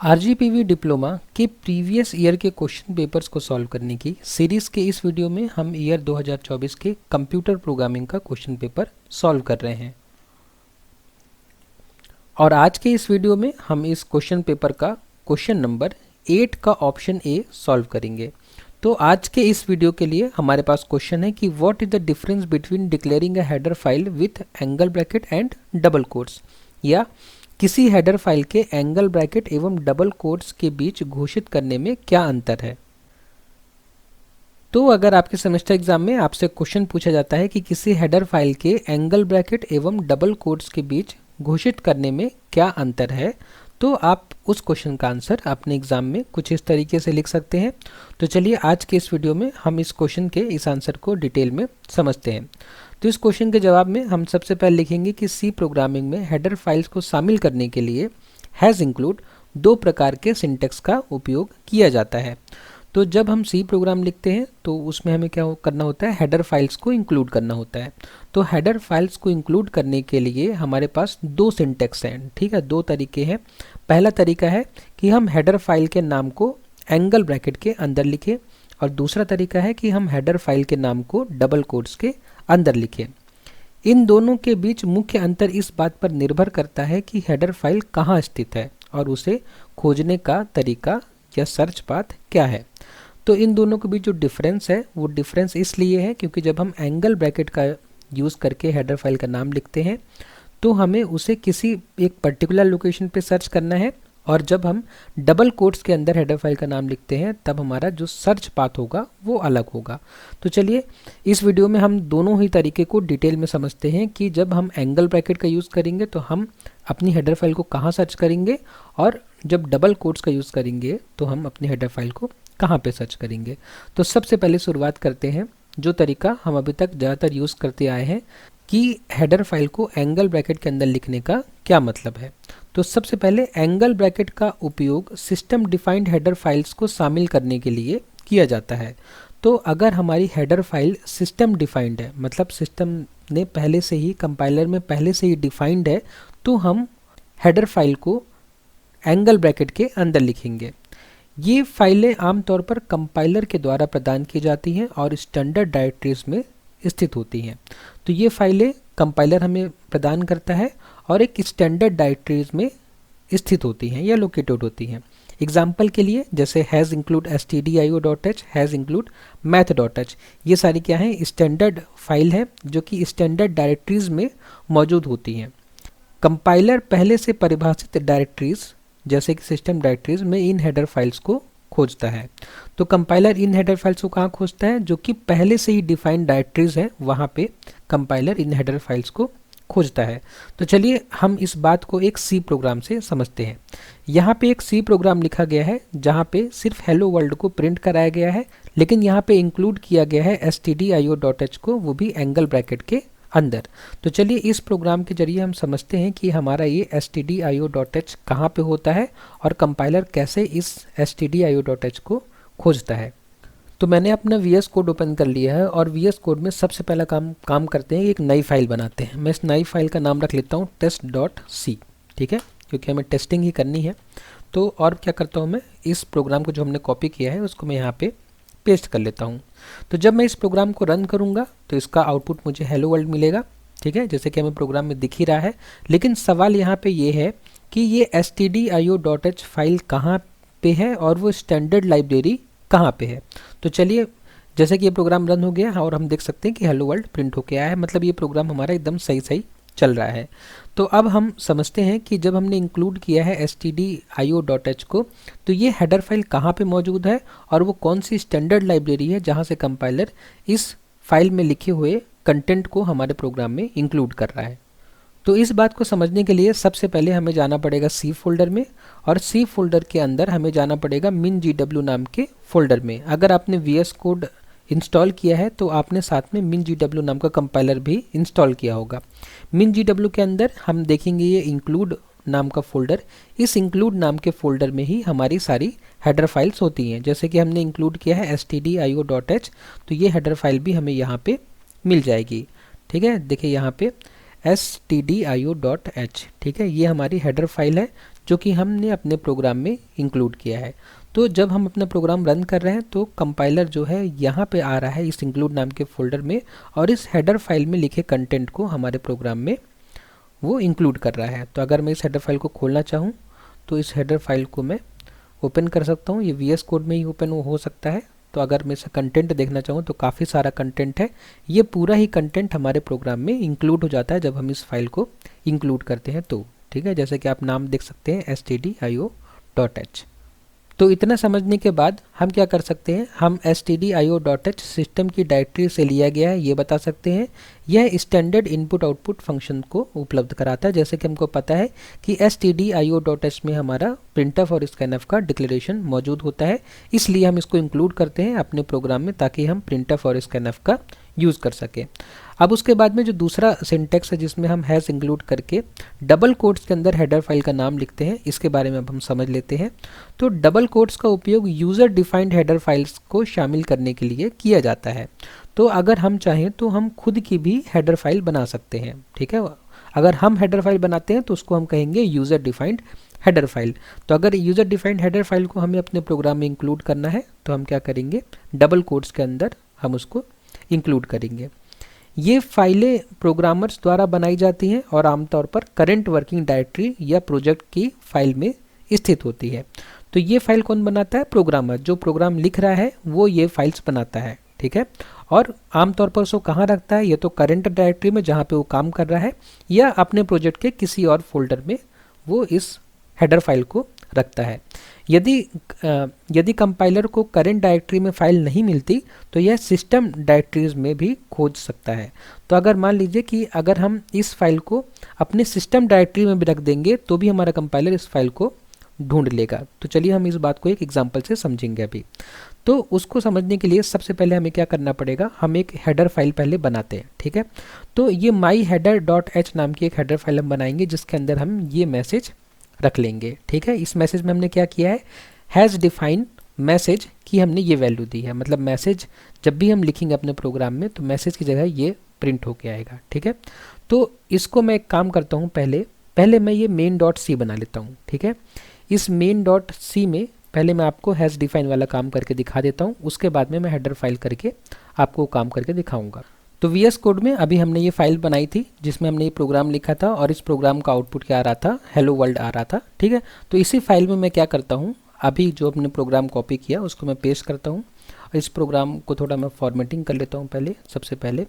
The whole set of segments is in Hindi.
आरजीपीवी डिप्लोमा के प्रीवियस ईयर के क्वेश्चन पेपर्स को सॉल्व करने की सीरीज़ के इस वीडियो में हम ईयर 2024 के कंप्यूटर प्रोग्रामिंग का क्वेश्चन पेपर सॉल्व कर रहे हैं। और आज के इस वीडियो में हम इस क्वेश्चन पेपर का क्वेश्चन नंबर 8 का ऑप्शन ए सॉल्व करेंगे। तो आज के इस वीडियो के लिए हमारे पास क्वेश्चन है कि what is the difference between declaring a header file with angle bracket and double quotes, या किसी हेडर फाइल के एंगल ब्रैकेट एवं डबल कोट्स के बीच घोषित करने में क्या अंतर है। तो अगर आपके सेमेस्टर एग्जाम में आपसे क्वेश्चन पूछा जाता है कि किसी हेडर फाइल के एंगल ब्रैकेट एवं डबल कोट्स के बीच घोषित करने में क्या अंतर है, तो आप उस क्वेश्चन का आंसर अपने एग्जाम में कुछ इस तरीके से लिख सकते हैं। तो चलिए आज के इस वीडियो में हम इस क्वेश्चन के इस आंसर को डिटेल में समझते हैं। तो इस क्वेश्चन के जवाब में हम सबसे पहले लिखेंगे कि सी प्रोग्रामिंग में हेडर फाइल्स को शामिल करने के लिए हैज़ इंक्लूड दो प्रकार के सिंटेक्स का उपयोग किया जाता है। तो जब हम सी प्रोग्राम लिखते हैं तो उसमें हमें क्या करना होता है, हेडर फाइल्स को इंक्लूड करना होता है। तो हेडर फाइल्स को इंक्लूड करने के लिए हमारे पास दो सिंटेक्स हैं, ठीक है, दो तरीके हैं। पहला तरीका है कि हम हेडर फाइल के नाम को एंगल ब्रैकेट के अंदर लिखें, और दूसरा तरीका है कि हम हेडर फाइल के नाम को डबल कोट्स के अंदर लिखें। इन दोनों के बीच मुख्य अंतर इस बात पर निर्भर करता है कि हेडर फाइल कहाँ स्थित है और उसे खोजने का तरीका या सर्च पाथ क्या है। तो इन दोनों के बीच जो डिफरेंस है वो डिफरेंस इसलिए है क्योंकि जब हम एंगल ब्रैकेट का यूज़ करके हेडर फाइल का नाम लिखते हैं तो हमें उसे किसी एक पर्टिकुलर लोकेशन पे सर्च करना है, और जब हम डबल कोट्स के अंदर हेडर फाइल का नाम लिखते हैं तब हमारा जो सर्च पाथ होगा वो अलग होगा। तो चलिए इस वीडियो में हम दोनों ही तरीके को डिटेल में समझते हैं कि जब हम एंगल ब्रैकेट का यूज़ करेंगे तो हम अपनी हेडर फाइल को कहाँ सर्च करेंगे, और जब डबल कोट्स का यूज़ करेंगे तो हम अपनी हेडर फाइल को कहाँ पे सर्च करेंगे। तो सबसे पहले शुरुआत करते हैं जो तरीका हम अभी तक ज़्यादातर यूज़ करते आए हैं कि हेडर फाइल को एंगल ब्रैकेट के अंदर लिखने का क्या मतलब है। तो सबसे पहले एंगल ब्रैकेट का उपयोग सिस्टम डिफाइंड हेडर फाइल्स को शामिल करने के लिए किया जाता है। तो अगर हमारी हेडर फाइल सिस्टम डिफाइंड है, मतलब सिस्टम ने पहले से ही कंपाइलर में पहले से ही डिफाइंड है, तो हम हेडर फाइल को एंगल ब्रैकेट के अंदर लिखेंगे। ये फाइलें आमतौर पर कंपाइलर के द्वारा प्रदान की जाती हैं और स्टैंडर्ड डायरेक्टरीज में स्थित होती हैं। तो ये फाइलें कंपाइलर हमें प्रदान करता है और एक स्टैंडर्ड डायरेक्टरीज में स्थित होती हैं या लोकेटेड होती हैं। एग्जाम्पल के लिए जैसे has include stdio.h, has include math.h, ये सारी क्या हैं, स्टैंडर्ड फाइल है जो कि स्टैंडर्ड डायरेक्टरीज में मौजूद होती हैं। कंपाइलर पहले से परिभाषित डायरेक्टरीज जैसे कि सिस्टम डायरेक्टरीज में इन हेडर फाइल्स को खोजता है। तो कंपाइलर इन हेडर फाइल्स को कहाँ खोजता है, जो कि पहले से ही डिफाइंड डायरेक्टरीज है वहाँ पे कंपाइलर इन हेडर फाइल्स को खोजता है। तो चलिए हम इस बात को एक सी प्रोग्राम से समझते हैं। यहाँ पे एक सी प्रोग्राम लिखा गया है जहाँ पे सिर्फ हेलो वर्ल्ड को प्रिंट कराया गया है, लेकिन यहाँ पे इंक्लूड किया गया है stdio.h को, वो भी एंगल ब्रैकेट के अंदर। तो चलिए इस प्रोग्राम के जरिए हम समझते हैं कि हमारा ये stdio.h कहाँ पे होता है और कंपाइलर कैसे इस stdio.h को खोजता है। तो मैंने अपना VS कोड ओपन कर लिया है और VS कोड में सबसे पहला काम करते हैं, एक नई फाइल बनाते हैं। मैं इस नई फाइल का नाम रख लेता हूँ test.c, ठीक है, क्योंकि हमें टेस्टिंग ही करनी है। तो और क्या करता हूँ, मैं इस प्रोग्राम को जो हमने कॉपी किया है उसको मैं यहाँ पे पेस्ट कर लेता हूँ। तो जब मैं इस प्रोग्राम को रन करूँगा तो इसका आउटपुट मुझे हेलो वर्ल्ड मिलेगा, ठीक है, जैसे कि हमें प्रोग्राम में दिख ही रहा है। लेकिन सवाल यहाँ पे ये है कि ये stdio.h फाइल कहाँ पे है और वो स्टैंडर्ड लाइब्रेरी कहाँ पे है। तो चलिए जैसे कि ये प्रोग्राम रन हो गया और हम देख सकते हैं कि हेलो वर्ल्ड प्रिंट होके आया है, मतलब ये प्रोग्राम हमारा एकदम सही चल रहा है। तो अब हम समझते हैं कि जब हमने इंक्लूड किया है stdio.h को, तो ये हेडर फाइल कहाँ पे मौजूद है और वो कौन सी स्टैंडर्ड लाइब्रेरी है जहाँ से कंपाइलर इस फाइल में लिखे हुए कंटेंट को हमारे प्रोग्राम में इंक्लूड कर रहा है। तो इस बात को समझने के लिए सबसे पहले हमें जाना पड़ेगा सी फोल्डर में, और सी फोल्डर के अंदर हमें जाना पड़ेगा min.gw नाम के फोल्डर में। अगर आपने VS कोड इंस्टॉल किया है तो आपने साथ में min.gw नाम का कंपाइलर भी इंस्टॉल किया होगा। min.gw के अंदर हम देखेंगे ये इंक्लूड नाम का फोल्डर। इस इंक्लूड नाम के फोल्डर में ही हमारी सारी हेडर फाइल्स होती हैं। जैसे कि हमने इंक्लूड किया है stdio.h, तो ये हेडर फाइल भी हमें यहाँ पे मिल जाएगी, ठीक है। देखिए यहाँ पे stdio.h, ठीक है, ये हमारी हेडर फाइल है जो कि हमने अपने प्रोग्राम में इंक्लूड किया है। तो जब हम अपना प्रोग्राम रन कर रहे हैं तो कंपाइलर जो है यहाँ पे आ रहा है इस इंक्लूड नाम के फोल्डर में, और इस हेडर फाइल में लिखे कंटेंट को हमारे प्रोग्राम में वो इंक्लूड कर रहा है। तो अगर मैं इस हेडर फाइल को खोलना चाहूँ तो इस हेडर फाइल को मैं ओपन कर सकता हूँ। ये VS कोड में ही ओपन हो सकता है। तो अगर मैं इसका कंटेंट देखना चाहूँ तो काफ़ी सारा कंटेंट है। ये पूरा ही कंटेंट हमारे प्रोग्राम में इंक्लूड हो जाता है जब हम इस फाइल को इंक्लूड करते हैं तो, ठीक है। जैसे कि आप नाम देख सकते हैं stdio.h। तो इतना समझने के बाद हम क्या कर सकते हैं, हम stdio.h सिस्टम की डायरेक्टरी से लिया गया है ये बता सकते हैं। यह स्टैंडर्ड इनपुट आउटपुट फंक्शन को उपलब्ध कराता है। जैसे कि हमको पता है कि stdio.h में हमारा printf और scanf का डिक्लेरेशन मौजूद होता है, इसलिए हम इसको इंक्लूड करते हैं अपने प्रोग्राम में ताकि हम printf और scanf का यूज़ कर सकें। अब उसके बाद में जो दूसरा सिंटेक्स है जिसमें हम हैज़ इंक्लूड करके डबल कोट्स के अंदर हेडर फाइल का नाम लिखते हैं, इसके बारे में अब हम समझ लेते हैं। तो डबल कोट्स का उपयोग यूज़र डिफाइंड हेडर फाइल्स को शामिल करने के लिए किया जाता है। तो अगर हम चाहें तो हम खुद की भी हेडर फाइल बना सकते हैं, ठीक है। अगर हम हेडर फाइल बनाते हैं तो उसको हम कहेंगे यूज़र डिफाइंड हेडर फाइल। तो अगर यूज़र डिफाइंड हेडर फाइल को हमें अपने प्रोग्राम में इंक्लूड करना है तो हम क्या करेंगे, डबल कोट्स के अंदर हम उसको इंक्लूड करेंगे। ये फाइलें प्रोग्रामर्स द्वारा बनाई जाती हैं और आमतौर पर करंट वर्किंग डायरेक्टरी या प्रोजेक्ट की फाइल में स्थित होती है। तो ये फाइल कौन बनाता है, प्रोग्रामर। जो प्रोग्राम लिख रहा है वो ये फाइल्स बनाता है, ठीक है। और आमतौर पर उसको कहाँ रखता है, ये तो करंट डायरेक्टरी में जहाँ पे वो काम कर रहा है, या अपने प्रोजेक्ट के किसी और फोल्डर में वो इस हेडर फाइल को रखता है। यदि कंपाइलर को करंट डायरेक्टरी में फाइल नहीं मिलती तो यह सिस्टम डायरेक्टरीज में भी खोज सकता है। तो अगर मान लीजिए कि अगर हम इस फाइल को अपने सिस्टम डायरेक्टरी में भी रख देंगे तो भी हमारा कंपाइलर इस फाइल को ढूंढ लेगा। तो चलिए हम इस बात को एक एग्जांपल से समझेंगे अभी। तो उसको समझने के लिए सबसे पहले हमें क्या करना पड़ेगा, हम एक हेडर फाइल पहले बनाते हैं, ठीक है। तो ये myheader.h नाम की एक हेडर फाइल हम बनाएंगे जिसके अंदर हम ये मैसेज रख लेंगे, ठीक है। इस मैसेज में हमने क्या किया है, हैज़ डिफाइन मैसेज की हमने ये वैल्यू दी है। मतलब मैसेज जब भी हम लिखेंगे अपने प्रोग्राम में तो मैसेज की जगह ये प्रिंट होके आएगा, ठीक है। तो इसको मैं एक काम करता हूँ, पहले मैं ये main.c बना लेता हूँ, ठीक है। इस main.c में पहले मैं आपको हैज़ डिफाइन वाला काम करके दिखा देता हूँ, उसके बाद में मैं हेडर फाइल करके आपको काम करके दिखाऊंगा। तो VS कोड में अभी हमने ये फाइल बनाई थी जिसमें हमने ये प्रोग्राम लिखा था और इस प्रोग्राम का आउटपुट क्या आ रहा था, हेलो वर्ल्ड आ रहा था, ठीक है। तो इसी फाइल में मैं क्या करता हूँ, अभी जो अपने प्रोग्राम कॉपी किया उसको मैं पेस्ट करता हूँ और इस प्रोग्राम को थोड़ा मैं फॉर्मेटिंग कर लेता हूँ। सबसे पहले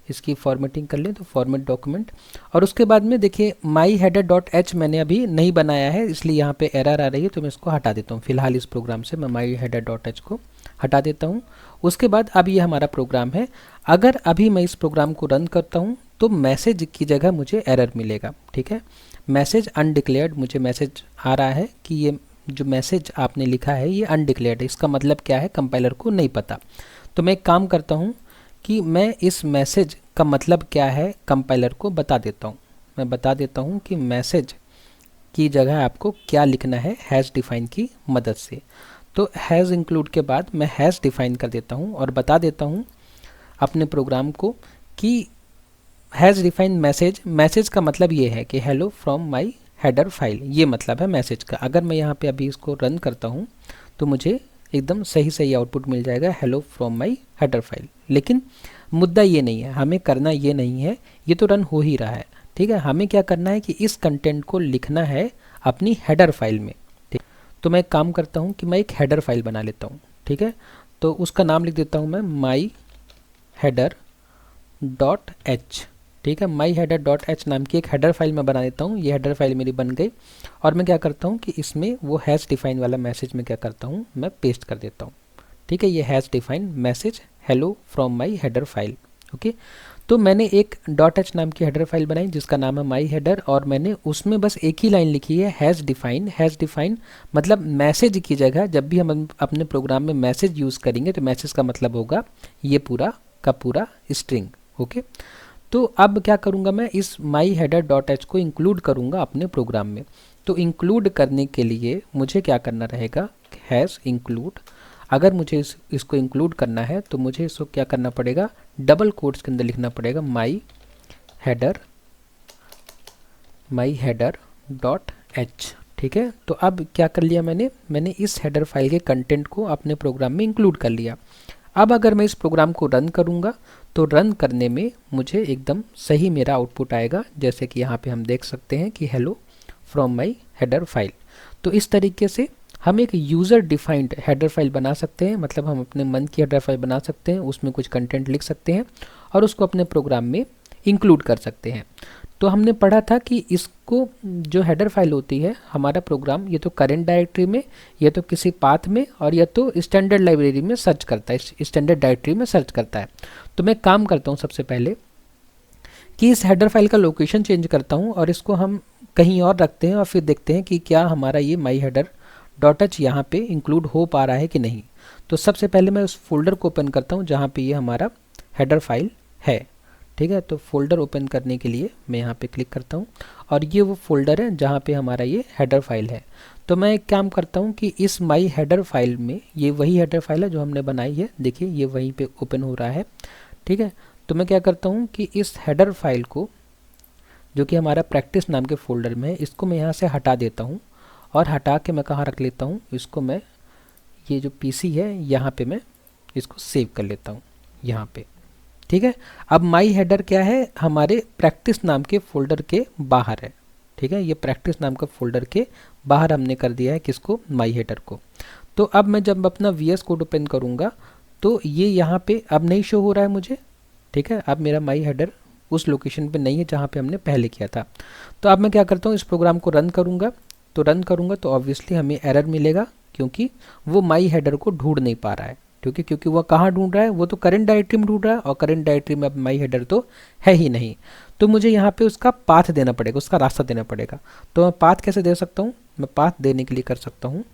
इसकी फॉर्मेटिंग कर लें तो फॉर्मेट डॉक्यूमेंट, और उसके बाद में देखिए myheader.h मैंने अभी नहीं बनाया है इसलिए यहाँ पे एरर आ रही है, तो मैं इसको हटा देता हूँ। फिलहाल इस प्रोग्राम से मैं myheader.h को हटा देता हूँ। उसके बाद अब ये हमारा प्रोग्राम है। अगर अभी मैं इस प्रोग्राम को रन करता हूँ तो मैसेज की जगह मुझे एरर मिलेगा, ठीक है। मैसेज अनडिक्लेयर्ड, मुझे मैसेज आ रहा है कि ये जो मैसेज आपने लिखा है ये अनडिक्लेयर्ड है। इसका मतलब क्या है, कंपाइलर को नहीं पता। तो मैं एक काम करता हूँ कि मैं इस मैसेज का मतलब क्या है कंपाइलर को बता देता हूँ। मैं बता देता हूँ कि मैसेज की जगह आपको क्या लिखना है हैज़ डिफाइन की मदद से। तो हैज़ इंक्लूड के बाद मैं हैज़ डिफाइन कर देता हूँ और बता देता हूँ अपने प्रोग्राम को कि हैज़ डिफाइन मैसेज का मतलब ये है कि hello from my header file, ये मतलब है मैसेज का। अगर मैं यहाँ पे अभी इसको रन करता हूँ तो मुझे एकदम सही आउटपुट मिल जाएगा, hello from my header file. लेकिन मुद्दा ये नहीं है, हमें करना ये नहीं है, ये तो रन हो ही रहा है, ठीक है। हमें क्या करना है कि इस कंटेंट को लिखना है अपनी हेडर फाइल में, ठीक। तो मैं एक काम करता हूँ कि मैं एक हेडर फाइल बना लेता हूँ, ठीक है। तो उसका नाम लिख देता हूँ मैं myheader.h, ठीक है। myheader.h नाम की एक हेडर फाइल मैं बना देता हूँ। ये हेडर फाइल मेरी बन गई और मैं क्या करता हूँ कि इसमें वो हैज़ डिफाइन वाला मैसेज में क्या करता हूँ, मैं पेस्ट कर देता हूँ, ठीक है। ये has define message hello from my header file, okay. तो मैंने एक .h नाम की हेडर फाइल बनाई जिसका नाम है माई हेडर, और मैंने उसमें बस एक ही लाइन लिखी है हैज़ डिफाइन मतलब मैसेज की जगह जब भी हम अपने प्रोग्राम में मैसेज यूज़ करेंगे तो मैसेज का मतलब होगा ये पूरा का पूरा स्ट्रिंग, ओके। तो अब क्या करूँगा, मैं इस myheader.h को इंक्लूड करूँगा अपने प्रोग्राम में। तो इंक्लूड करने के लिए मुझे क्या करना रहेगा, हैज़ इंक्लूड। अगर मुझे इसको इंक्लूड करना है तो मुझे इसको क्या करना पड़ेगा, डबल कोट्स के अंदर लिखना पड़ेगा myheader.h, ठीक है। तो अब क्या कर लिया मैंने इस हेडर फाइल के कंटेंट को अपने प्रोग्राम में इंक्लूड कर लिया। अब अगर मैं इस प्रोग्राम को रन करूँगा तो रन करने में मुझे एकदम सही मेरा आउटपुट आएगा, जैसे कि यहाँ पे हम देख सकते हैं कि hello from my header file. तो इस तरीके से हम एक यूज़र डिफाइंड हेडर फाइल बना सकते हैं, मतलब हम अपने मन की हेडर फाइल बना सकते हैं, उसमें कुछ कंटेंट लिख सकते हैं और उसको अपने प्रोग्राम में इंक्लूड कर सकते हैं। तो हमने पढ़ा था कि इसको जो हेडर फाइल होती है हमारा प्रोग्राम ये तो करेंट डायरेक्टरी में, या तो किसी पाथ में, और या तो स्टैंडर्ड लाइब्रेरी में सर्च करता है, स्टैंडर्ड डायरेक्टरी में सर्च करता है। तो मैं काम करता हूँ सबसे पहले कि इस हेडर फाइल का लोकेशन चेंज करता हूँ और इसको हम कहीं और रखते हैं और फिर देखते हैं कि क्या हमारा ये माई हेडर डॉट एच यहाँ पे इंक्लूड हो पा रहा है कि नहीं। तो सबसे पहले मैं उस फोल्डर को ओपन करता हूँ जहाँ पे ये हमारा हेडर फाइल है। ठीक है, तो फोल्डर ओपन करने के लिए मैं यहाँ पे क्लिक करता हूँ और ये वो फोल्डर है जहाँ पे हमारा ये हेडर फाइल है। तो मैं एक काम करता हूँ कि इस माई हेडर फाइल में, ये वही हेडर फाइल है जो हमने बनाई है, देखिए ये वहीं पे ओपन हो रहा है। ठीक है, तो मैं क्या करता हूँ कि इस हेडर फाइल को, जो कि हमारा प्रैक्टिस नाम के फोल्डर में है, इसको मैं यहाँ से हटा देता हूँ और हटा के मैं कहाँ रख लेता हूँ, इसको मैं ये जो पीसी है यहाँ पे मैं इसको सेव कर लेता हूँ यहाँ पे। ठीक है, अब माई हेडर क्या है, हमारे प्रैक्टिस नाम के फोल्डर के बाहर है। ठीक है, ये प्रैक्टिस नाम का फोल्डर के बाहर हमने कर दिया है किसको, माई हेडर को। तो अब मैं जब अपना वीएस कोड ओपन करूँगा तो ये यहाँ पे अब नहीं शो हो रहा है मुझे। ठीक है, अब मेरा माई हेडर उस लोकेशन पे नहीं है जहाँ पे हमने पहले किया था। तो अब मैं क्या करता हूँ, इस प्रोग्राम को रन करूँगा। तो रन करूँगा तो ऑब्वियसली हमें एरर मिलेगा, क्योंकि वो माई हेडर को ढूंढ नहीं पा रहा है। क्योंकि वह कहाँ ढूंढ रहा है, वो तो करंट डायरेक्टरी में ढूंढ रहा है और करंट डायरेक्टरी में अब माई हेडर तो है ही नहीं। तो मुझे यहाँ पे उसका पाथ देना पड़ेगा, उसका रास्ता देना पड़ेगा। तो मैं पाथ कैसे दे सकता हूँ, मैं पाथ देने के लिए कर सकता हूँ,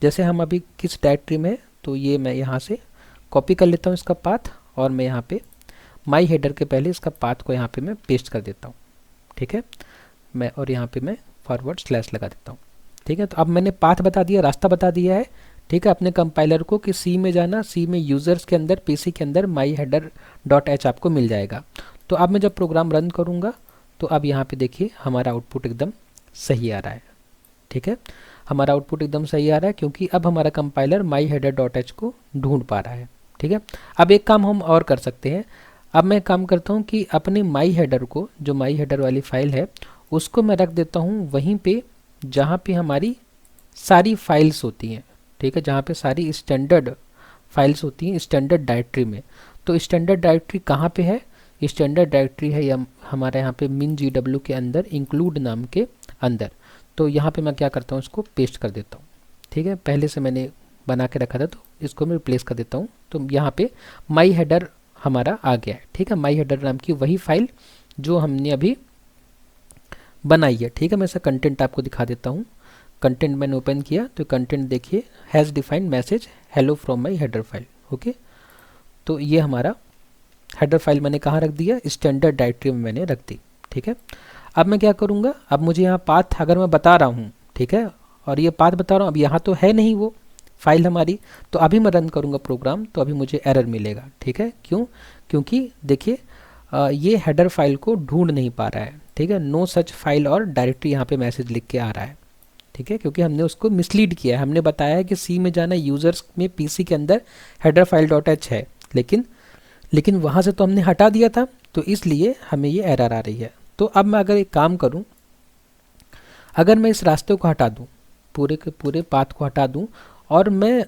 जैसे हम अभी किस डायरेक्टरी में, तो ये मैं यहाँ से कॉपी कर लेता हूँ इसका पाथ और मैं यहाँ पे माई हेडर के पहले इसका पाथ को यहाँ पे मैं पेस्ट कर देता हूँ। ठीक है, मैं और यहाँ पे मैं फॉरवर्ड स्लैश लगा देता हूँ। ठीक है, तो अब मैंने पाथ बता दिया, रास्ता बता दिया है। ठीक है, अपने कंपाइलर को कि सी में जाना, सी में यूज़र्स के अंदर, पीसी के अंदर माई हेडर डॉट एच आपको मिल जाएगा। तो अब मैं जब प्रोग्राम रन करूँगा तो अब यहाँ पे देखिए हमारा आउटपुट एकदम सही आ रहा है। ठीक है, हमारा आउटपुट एकदम सही आ रहा है क्योंकि अब हमारा कंपाइलर माई हेडर डॉट एच को ढूंढ पा रहा है। ठीक है, अब एक काम हम और कर सकते हैं। अब मैं काम करता हूँ कि अपने माई हेडर को, जो माई हेडर वाली फाइल है, उसको मैं रख देता हूँ वहीं पे जहाँ पे हमारी सारी फाइल्स होती हैं। ठीक है, जहाँ पे सारी स्टैंडर्ड फाइल्स होती हैं स्टैंडर्ड डायरेक्टरी में। तो स्टैंडर्ड डायरेक्टरी कहाँ पे है, स्टैंडर्ड डायरेक्टरी है हमारे यहाँ पे min GW के अंदर इंक्लूड नाम के अंदर। तो यहाँ पे मैं क्या करता हूँ, इसको पेस्ट कर देता हूँ। ठीक है, पहले से मैंने बना के रखा था तो इसको मैं रिप्लेस कर देता हूँ। तो यहाँ पे माई हेडर हमारा आ गया है। ठीक है, माई हेडर नाम की वही फाइल जो हमने अभी बनाई है। ठीक है, मैं इसका कंटेंट आपको दिखा देता हूँ। कंटेंट मैंने ओपन किया तो कंटेंट देखिए, has defined message hello from my header file. Okay, तो ये हमारा हेडर फाइल मैंने कहाँ रख दिया, स्टैंडर्ड डायरेक्टरी में मैंने रख दी। ठीक है, अब मैं क्या करूँगा, अब मुझे यहाँ पाथ अगर मैं बता रहा हूँ, ठीक है, और ये पाथ बता रहा हूँ, अब यहाँ तो है नहीं वो फाइल हमारी, तो अभी मैं रन करूँगा प्रोग्राम तो अभी मुझे एरर मिलेगा। ठीक है, क्यों, क्योंकि देखिए ये हेडर फाइल को ढूंढ नहीं पा रहा है। ठीक है, नो सच फाइल और डायरेक्टरी यहाँ पे मैसेज लिख के आ रहा है। ठीक है, क्योंकि हमने उसको मिसलीड किया है। हमने बताया है कि सी में जाना, यूज़र्स में पीसी के अंदर हेडर फाइल डॉट एच है, लेकिन वहाँ से तो हमने हटा दिया था, तो इसलिए हमें ये एरर आ रही है। तो अब मैं अगर एक काम करूँ, अगर मैं इस रास्ते को हटा दूँ, पूरे के पूरे पाथ को हटा दूँ और मैं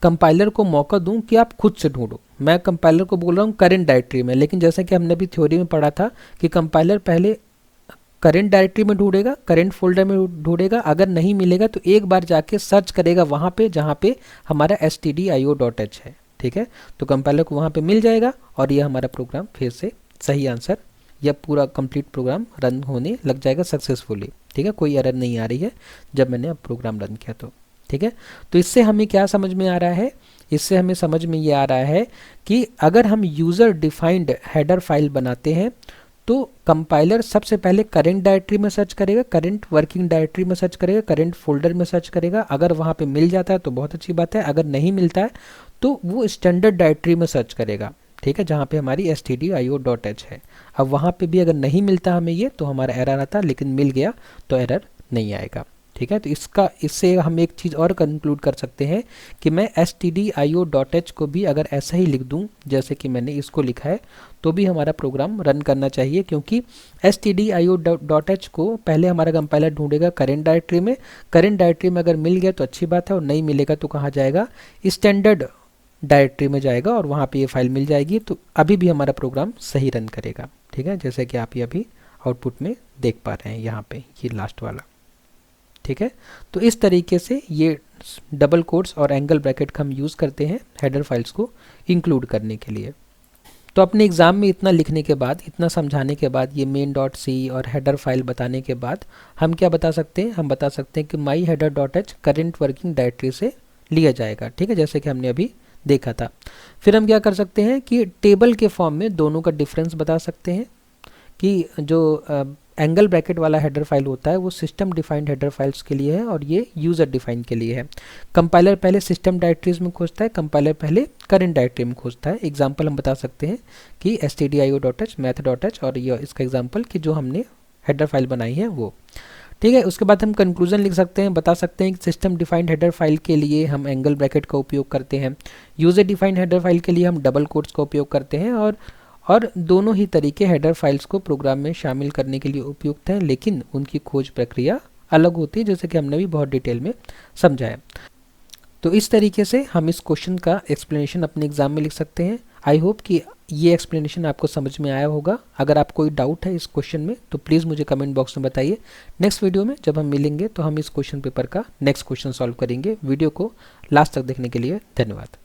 कंपाइलर को मौका दूं कि आप खुद से ढूंढो, मैं कंपाइलर को बोल रहा हूँ करेंट डायरेक्टरी में, लेकिन जैसा कि हमने अभी थ्योरी में पढ़ा था कि कंपाइलर पहले करेंट डायरेक्टरी में ढूंढेगा, करेंट फोल्डर में ढूंढेगा, अगर नहीं मिलेगा तो एक बार जाके सर्च करेगा वहाँ पे जहाँ पे हमारा stdio.h है। ठीक है, तो कंपाइलर को वहाँ पे मिल जाएगा और ये हमारा प्रोग्राम फिर से सही आंसर या पूरा कंप्लीट प्रोग्राम रन होने लग जाएगा सक्सेसफुली। ठीक है, कोई एरर नहीं आ रही है जब मैंने अब प्रोग्राम रन किया तो। ठीक है, तो इससे हमें क्या समझ में आ रहा है, इससे हमें समझ में ये आ रहा है कि अगर हम यूज़र डिफाइंड हेडर फाइल बनाते हैं तो कंपाइलर सबसे पहले करेंट डायरेक्टरी में सर्च करेगा, करेंट वर्किंग डायरेक्टरी में सर्च करेगा, करेंट फोल्डर में सर्च करेगा। अगर वहाँ पे मिल जाता है तो बहुत अच्छी बात है, अगर नहीं मिलता है तो वो स्टैंडर्ड डायरेक्टरी में सर्च करेगा। ठीक है, जहाँ पे हमारी stdio.h है। अब वहाँ पे भी अगर नहीं मिलता हमें ये तो हमारा एरर आता, लेकिन मिल गया तो एरर नहीं आएगा। ठीक है। तो इससे हम एक चीज़ और कंक्लूड कर सकते हैं कि मैं stdio.h को भी अगर ऐसा ही लिख दूं जैसे कि मैंने इसको लिखा है तो भी हमारा प्रोग्राम रन करना चाहिए, क्योंकि stdio.h को पहले हमारा कंपाइलर ढूंढेगा करेंट डायरेक्टरी में, करेंट डायरेक्टरी में अगर मिल गया तो अच्छी बात है, और नहीं मिलेगा तो कहाँ जाएगा, स्टैंडर्ड डायरेक्टरी में जाएगा और वहाँ पे ये फाइल मिल जाएगी, तो अभी भी हमारा प्रोग्राम सही रन करेगा। ठीक है, जैसे कि आप ये अभी आउटपुट में देख पा रहे हैं यहाँ पे ये लास्ट वाला। ठीक है, तो इस तरीके से ये डबल कोट्स और एंगल ब्रैकेट हम यूज़ करते हैं हेडर फाइल्स को इंक्लूड करने के लिए। तो अपने एग्ज़ाम में इतना लिखने के बाद, इतना समझाने के बाद, ये main.c और हेडर फाइल बताने के बाद हम क्या बता सकते हैं, हम बता सकते हैं कि my header dot H current working directory से लिया जाएगा। ठीक है, जैसे कि हमने अभी देखा था। फिर हम क्या कर सकते हैं कि टेबल के फॉर्म में दोनों का डिफरेंस बता सकते हैं कि जो एंगल ब्रैकेट वाला हेडर फाइल होता है वो सिस्टम डिफाइंड हेडर फाइल्स के लिए है और ये यूज़र डिफाइंड के लिए है। कंपाइलर पहले सिस्टम डायरेक्टरीज में खोजता है, कंपाइलर पहले करंट डायरेक्टरी में खोजता है। एग्जांपल हम बता सकते हैं कि stdio.h math.h और ये इसका एग्जांपल कि जो हमने हेडर फाइल बनाई है वो। ठीक है, उसके बाद हम कंक्लूजन लिख सकते हैं, बता सकते हैं कि सिस्टम डिफाइंड हेडर फाइल के लिए हम एंगल ब्रैकेट का उपयोग करते हैं, यूज़र डिफाइंड हेडर फाइल के लिए हम डबल कोट्स का उपयोग करते हैं, और दोनों ही तरीके हेडर फाइल्स को प्रोग्राम में शामिल करने के लिए उपयुक्त हैं, लेकिन उनकी खोज प्रक्रिया अलग होती है, जैसे कि हमने भी बहुत डिटेल में समझाया। तो इस तरीके से हम इस क्वेश्चन का एक्सप्लेनेशन अपने एग्जाम में लिख सकते हैं। आई होप कि ये एक्सप्लेनेशन आपको समझ में आया होगा। अगर आपको कोई डाउट है इस क्वेश्चन में तो प्लीज़ मुझे कमेंट बॉक्स में बताइए। नेक्स्ट वीडियो में जब हम मिलेंगे तो हम इस क्वेश्चन पेपर का नेक्स्ट क्वेश्चन सॉल्व करेंगे। वीडियो को लास्ट तक देखने के लिए धन्यवाद।